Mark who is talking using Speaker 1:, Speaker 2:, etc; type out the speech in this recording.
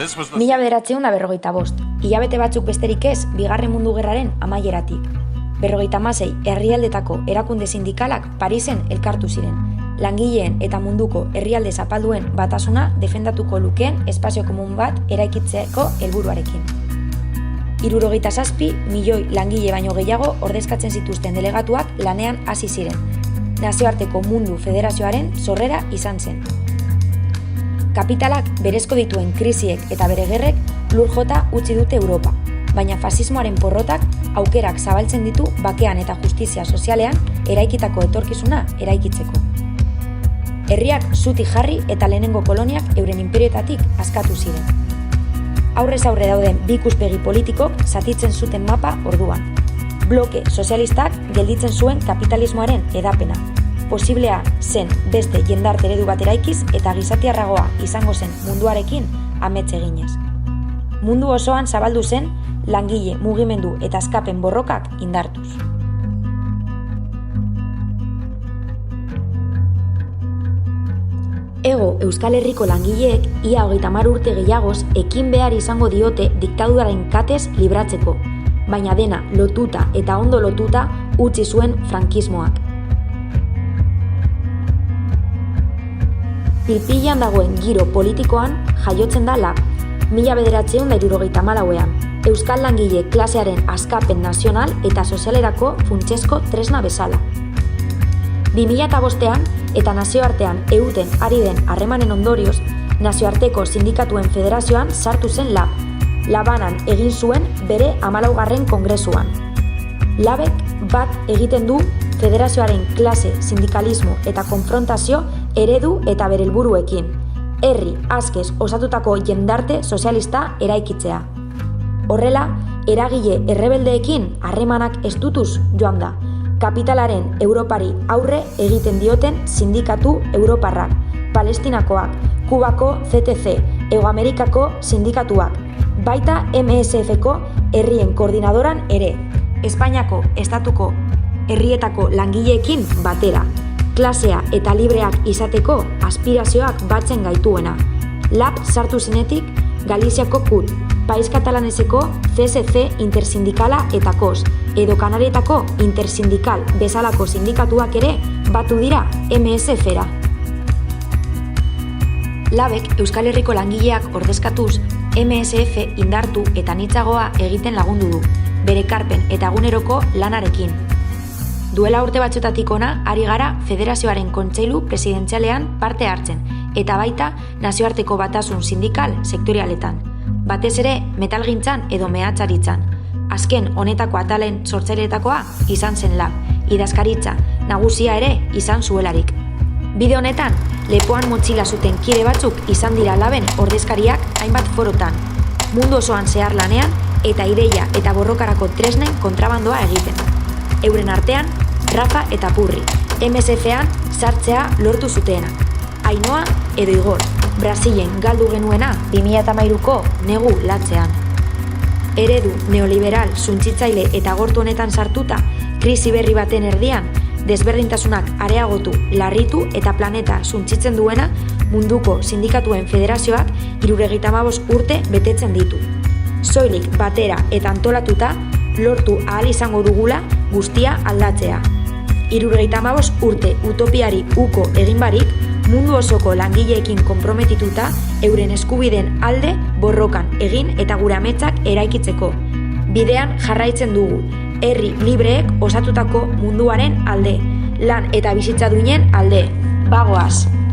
Speaker 1: 1945, hilabete batzuk besterik ez, Bigarren Mundu Gerraren amaieratik. 56 herrialdetako erakunde sindikalak Parisen elkartu ziren. Langileen eta munduko herrialde zapalduen batasuna defendatuko lukeen espazio komun bat eraikitzeko helburuarekin. 67 milioi langile baino gehiago ordezkatzen zituzten delegatuak lanean hasi ziren. Nazioarteko Mundu Federazioaren sorrera izan zen. Kapitalak berezko dituen krisiek eta bere gerrek lur jota utzi dute Europa, baina fasismoaren porrotak aukerak zabaltzen ditu bakean eta justizia sozialean eraikitako etorkizuna eraikitzeko. Herriak zutik jarri eta lehenengo koloniak euren inperioetatik askatu ziren. Aurrez aurre dauden bi ikuspegi politikok zatitzen zuten mapa orduan. Bloke sozialistak gelditzen zuen kapitalismoaren edapena. Posiblea zen beste jendarte eredu bat eraikiz eta gizatiarragoa izango zen munduarekin amets eginez. Mundu osoan zabaldu zen langile, mugimendu eta askapen borrokak indartuz. Ego Euskal Herriko langileek ia 30 urte gehiagoz ekin behar izango diote diktaduraren katez libratzeko, baina dena lotuta eta ondo lotuta utzi zuen frankismoak. Pilpilan dagoen giro politikoan jaiotzen da LAB, 1974ean, Euskal Langile klasearen askapen nazional eta sozialerako funtsezko tresna bezala. 2005ean eta nazioartean euten ari den harremanen ondorioz, nazioarteko sindikatuen federazioan sartu zen LAB, Labanan egin zuen bere 14. kongresuan. LABek bat egiten du federazioaren klase, sindikalismo eta konfrontazio eredu eta bere helburuekin, herri askez osatutako jendarte sozialista eraikitzea. Horrela, eragile errebeldeekin harremanak estutuz joan da, kapitalaren Europari aurre egiten dioten sindikatu europarrak, Palestinakoak, Kubako CTC, Hego Amerikako sindikatuak, baita MSF-ko herrien koordinadoran ere, Espainiako estatuko herrietako langileekin batera, klasea eta libreak izateko aspirazioak batzen gaituena. LAB sartu zenetik Galiziako CUT, Pais Katalaneseko CSC Intersindikala eta COS, edo Kanarietako Intersindikal bezalako sindikatuak ere batu dira MSF-era. LABek Euskal Herriko langileak ordezkatuz MSF indartu eta anitzagoa egiten lagundu du, bere ekarpen eta eguneroko lanarekin. Duela urte batxotatik ona ari gara Federazioaren Kontseilu Presidentzialean parte hartzen, eta baita nazioarteko batasun sindikal sektorialetan. Batez ere metalgintzan edo mehatzaritzan. Azken honetako atalen sortzaileetakoa izan zen LAB, idazkaritza nagusia ere izan zuelarik. Bide honetan, lepoan motxila zuten kide batzuk izan dira LABen ordezkariak hainbat forotan, mundu osoan zehar lanean eta ideia eta borrokarako tresnen kontrabandoa egiten. Euren artean, Rafa eta Purri, MSF-ean sartzea lortu zutenak. Ainoa edo Igor, Brasilen galdu genuena 2013ko negu latzean. Eredu neoliberal suntsitzaile eta gortu honetan sartuta, krisi berri baten erdian, desberdintasunak areagotu, larritu eta planeta suntsitzen duena munduko sindikatuen federazioak 75 urte betetzen ditu. Soilik batera eta antolatuta lortu ahal izango dugula guztia aldatzea. 75 urte utopiari uko egin barik, mundu osoko langileekin konprometituta euren eskubideen alde borrokan egin eta gure ametsak eraikitzeko. Bidean jarraitzen dugu, herri libreek osatutako munduaren alde, lan eta bizitza duinen alde. Bagoaz!